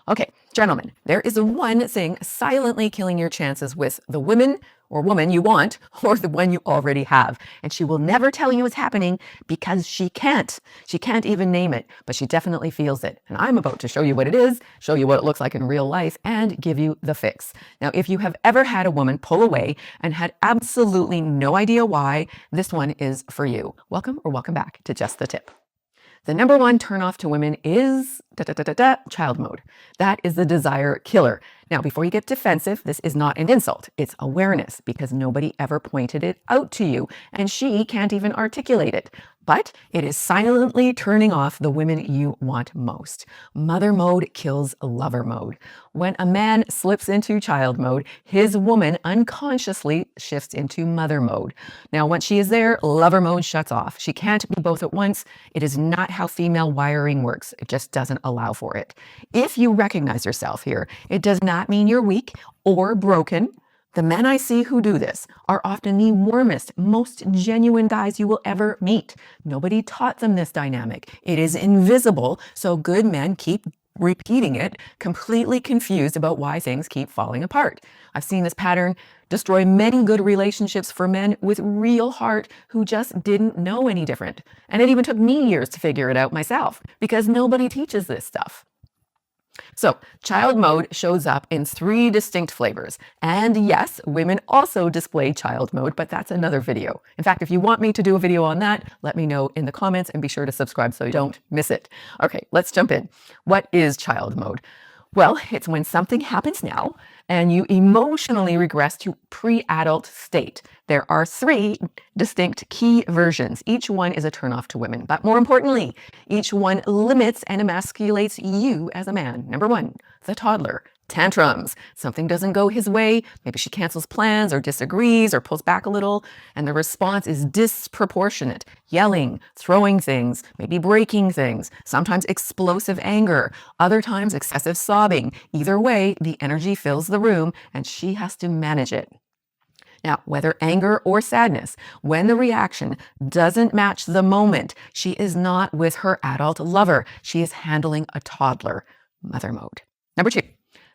Okay, gentlemen, there is one thing silently killing your chances with the women or woman you want or the one you already have. And she will never tell you it's happening because she can't. She can't even name it, but she definitely feels it. And I'm about to show you what it is, show you what it looks like in real life, and give you the fix. Now, if you have ever had a woman pull away and had absolutely no idea why, this one is for you. Welcome or welcome back to Just the Tip. The number one turnoff to women is child mode. That is the desire killer. Now, before you get defensive, this is not an insult. It's awareness because nobody ever pointed it out to you and she can't even articulate it. But it is silently turning off the women you want most. Mother mode kills lover mode. When a man slips into child mode, his woman unconsciously shifts into mother mode. Now, once she is there, lover mode shuts off. She can't be both at once. It is not how female wiring works. It just doesn't allow for it. If you recognize yourself here, it does not mean you're weak or broken. The men I see who do this are often the warmest, most genuine guys you will ever meet. Nobody taught them this dynamic. It is invisible, so good men keep repeating it, completely confused about why things keep falling apart. I've seen this pattern destroy many good relationships for men with real heart who just didn't know any different. And it even took me years to figure it out myself because nobody teaches this stuff. So, child mode shows up in 3 distinct flavors. And yes, women also display child mode, but that's another video. In fact, if you want me to do a video on that, let me know in the comments and be sure to subscribe so you don't miss it. Okay, let's jump in. What is child mode? Well, it's when something happens now and you emotionally regress to pre-adult state. There are 3 distinct key versions. Each one is a turnoff to women, but more importantly, each one limits and emasculates you as a man. Number 1, the toddler. Tantrums. Something doesn't go his way. Maybe she cancels plans or disagrees or pulls back a little, and the response is disproportionate. Yelling, throwing things, maybe breaking things, sometimes explosive anger, other times excessive sobbing. Either way, the energy fills the room and she has to manage it. Now, whether anger or sadness, when the reaction doesn't match the moment, she is not with her adult lover. She is handling a toddler, mother mode. Number 2.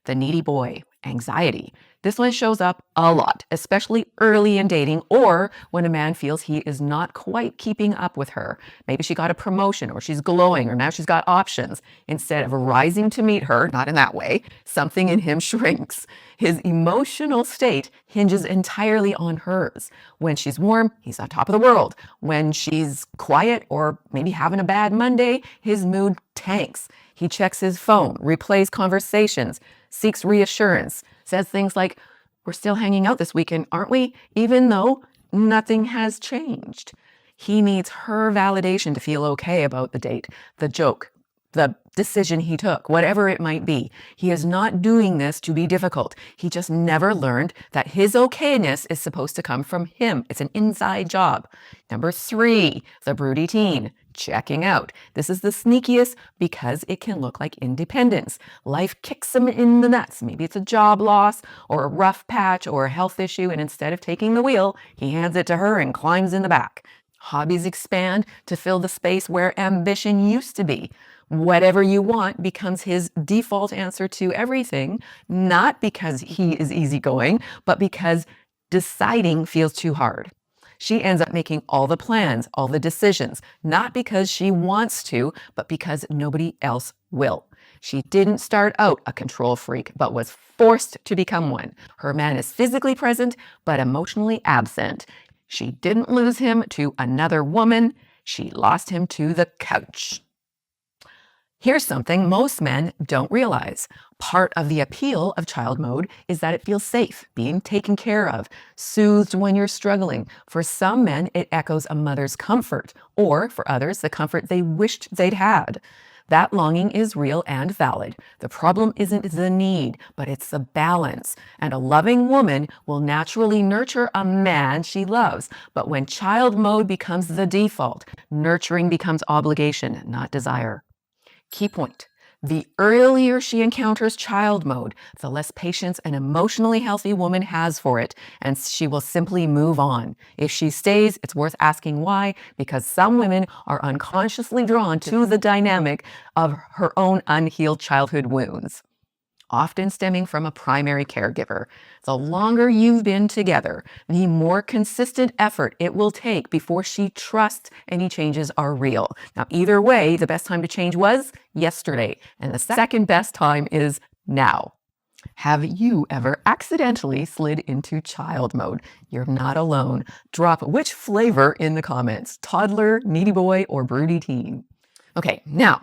The needy boy, anxiety. This one shows up a lot, especially early in dating or when a man feels he is not quite keeping up with her. Maybe she got a promotion or she's glowing or now she's got options. Instead of rising to meet her, not in that way, something in him shrinks. His emotional state hinges entirely on hers. When she's warm, he's on top of the world. When she's quiet or maybe having a bad Monday, his mood tanks. He checks his phone, replays conversations, seeks reassurance, says things like, "We're still hanging out this weekend, aren't we?" Even though nothing has changed. He needs her validation to feel okay about the date, the joke, the decision he took, whatever it might be. He is not doing this to be difficult. He just never learned that his okayness is supposed to come from him. It's an inside job. Number 3, the broody teen. Checking out. This is the sneakiest because it can look like independence. Life kicks him in the nuts. Maybe it's a job loss or a rough patch or a health issue, and instead of taking the wheel, he hands it to her and climbs in the back. Hobbies expand to fill the space where ambition used to be. Whatever you want becomes his default answer to everything, not because he is easygoing, but because deciding feels too hard. She ends up making all the plans, all the decisions, not because she wants to, but because nobody else will. She didn't start out a control freak, but was forced to become one. Her man is physically present, but emotionally absent. She didn't lose him to another woman. She lost him to the couch. Here's something most men don't realize. Part of the appeal of child mode is that it feels safe, being taken care of, soothed when you're struggling. For some men, it echoes a mother's comfort, or for others, the comfort they wished they'd had. That longing is real and valid. The problem isn't the need, but it's the balance. And a loving woman will naturally nurture a man she loves. But when child mode becomes the default, nurturing becomes obligation, not desire. Key point. The earlier she encounters child mode, the less patience an emotionally healthy woman has for it, and she will simply move on. If she stays, it's worth asking why, because some women are unconsciously drawn to the dynamic of her own unhealed childhood wounds. often stemming from a primary caregiver. The longer you've been together, the more consistent effort it will take before she trusts any changes are real. Now, either way, the best time to change was yesterday, and the second best time is now. Have you ever accidentally slid into child mode? You're not alone. Drop which flavor in the comments: toddler, needy boy, or broody teen. Okay, now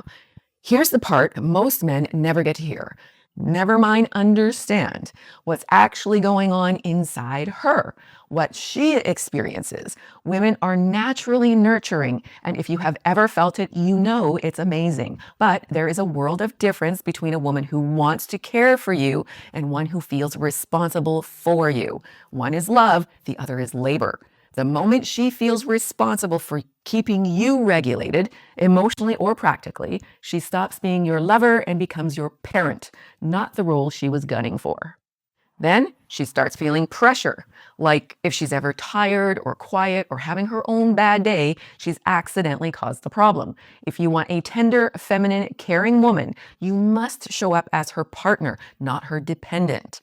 here's the part most men never get to hear. Never mind understand what's actually going on inside her, what she experiences. Women are naturally nurturing, and if you have ever felt it, you know it's amazing. But there is a world of difference between a woman who wants to care for you and one who feels responsible for you. One is love, the other is labor. The moment she feels responsible for keeping you regulated, emotionally or practically, she stops being your lover and becomes your parent, not the role she was gunning for. Then she starts feeling pressure, like if she's ever tired or quiet or having her own bad day, she's accidentally caused the problem. If you want a tender, feminine, caring woman, you must show up as her partner, not her dependent.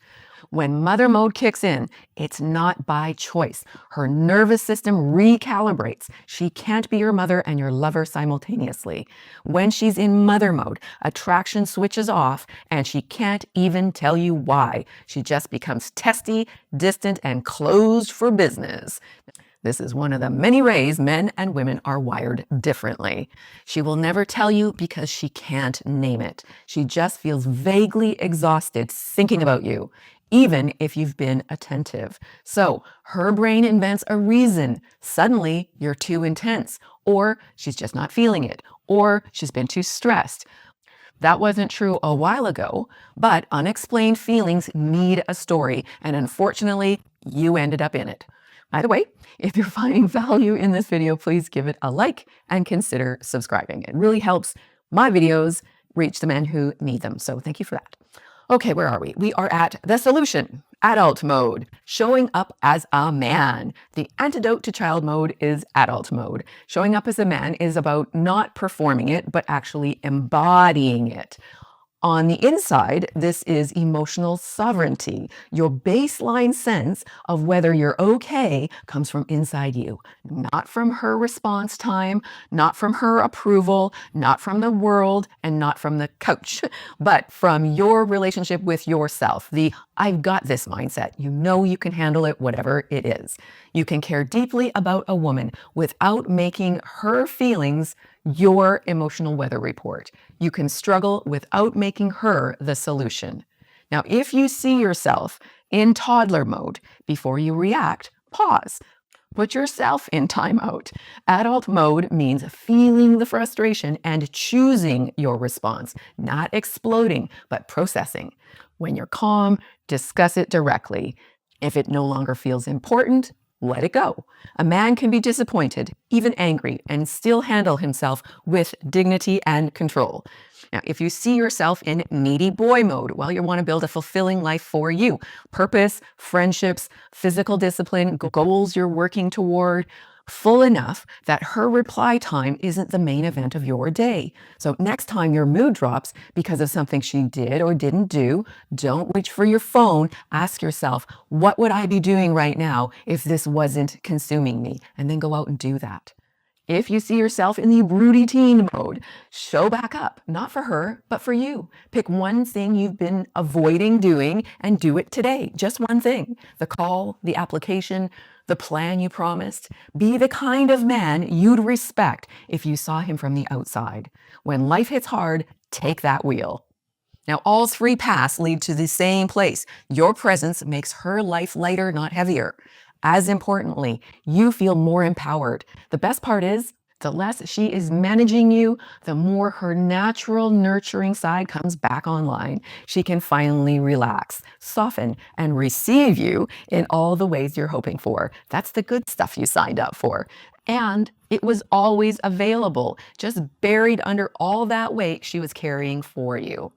When mother mode kicks in, it's not by choice. Her nervous system recalibrates. She can't be your mother and your lover simultaneously. When she's in mother mode, attraction switches off and she can't even tell you why. She just becomes testy, distant, and closed for business. This is one of the many ways men and women are wired differently. She will never tell you because she can't name it. She just feels vaguely exhausted thinking about you, even if you've been attentive. So her brain invents a reason. Suddenly, you're too intense, or she's just not feeling it, or she's been too stressed. That wasn't true a while ago, but unexplained feelings need a story, and unfortunately, you ended up in it. By the way, if you're finding value in this video, please give it a like and consider subscribing. It really helps my videos reach the men who need them. So thank you for that. Okay, where are we? We are at the solution, adult mode, showing up as a man. The antidote to child mode is adult mode. Showing up as a man is about not performing it, but actually embodying it. On the inside, this is emotional sovereignty. Your baseline sense of whether you're okay comes from inside you, not from her response time, not from her approval, not from the world, and not from the couch, but from your relationship with yourself. The I've got this mindset. You know you can handle it, whatever it is. You can care deeply about a woman without making her feelings your emotional weather report. You can struggle without making her the solution. Now, if you see yourself in toddler mode, before you react, pause. Put yourself in timeout. Adult mode means feeling the frustration and choosing your response, not exploding, but processing. When you're calm, discuss it directly. If it no longer feels important, let it go. A man can be disappointed, even angry, and still handle himself with dignity and control. Now, if you see yourself in needy boy mode, well, you want to build a fulfilling life for you. Purpose, friendships, physical discipline, goals you're working toward, full enough that her reply time isn't the main event of your day. So next time your mood drops because of something she did or didn't do, don't reach for your phone. Ask yourself, what would I be doing right now if this wasn't consuming me? And then go out and do that. If you see yourself in the broody teen mode, show back up, not for her, but for you. Pick one thing you've been avoiding doing and do it today. Just one thing. The call, the application, the plan you promised. Be the kind of man you'd respect if you saw him from the outside. When life hits hard, take that wheel. Now, all three paths lead to the same place. Your presence makes her life lighter, not heavier. As importantly, you feel more empowered. The best part is, the less she is managing you, the more her natural nurturing side comes back online. She can finally relax, soften, and receive you in all the ways you're hoping for. That's the good stuff you signed up for. And it was always available, just buried under all that weight she was carrying for you.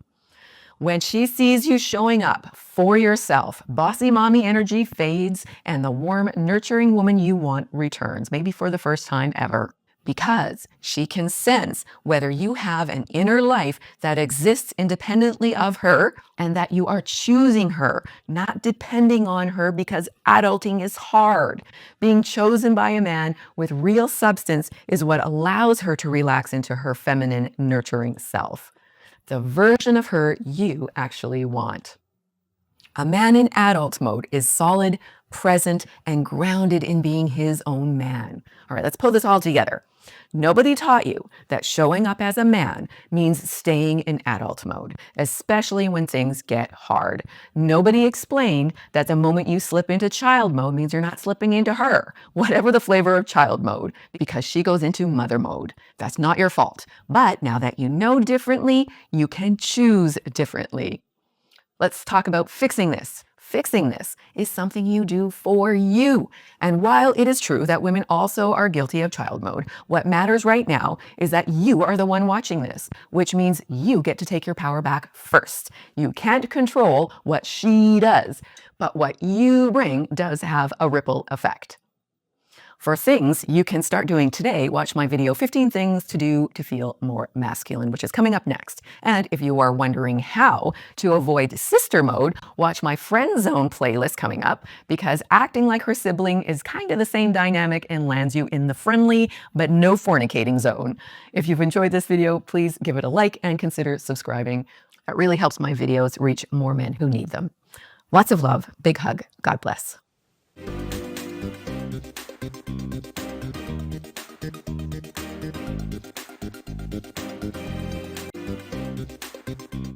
When she sees you showing up for yourself, bossy mommy energy fades and the warm, nurturing woman you want returns, maybe for the first time ever. because she can sense whether you have an inner life that exists independently of her and that you are choosing her, not depending on her, because adulting is hard. Being chosen by a man with real substance is what allows her to relax into her feminine, nurturing self, the version of her you actually want. A man in adult mode is solid, present, and grounded in being his own man. All right, let's pull this all together. Nobody taught you that showing up as a man means staying in adult mode, especially when things get hard. Nobody explained that the moment you slip into child mode means you're not slipping into her, whatever the flavor of child mode, because she goes into mother mode. That's not your fault. But now that you know differently, you can choose differently. Let's talk about fixing this. Fixing this is something you do for you. And while it is true that women also are guilty of child mode, what matters right now is that you are the one watching this, which means you get to take your power back first. You can't control what she does, but what you bring does have a ripple effect. For things you can start doing today, watch my video 15 Things to Do to Feel More Masculine, which is coming up next. And if you are wondering how to avoid sister mode, watch my Friend Zone playlist coming up, because acting like her sibling is kind of the same dynamic and lands you in the friendly but no fornicating zone. If you've enjoyed this video, please give it a like and consider subscribing. That really helps my videos reach more men who need them. Lots of love. Big hug. God bless.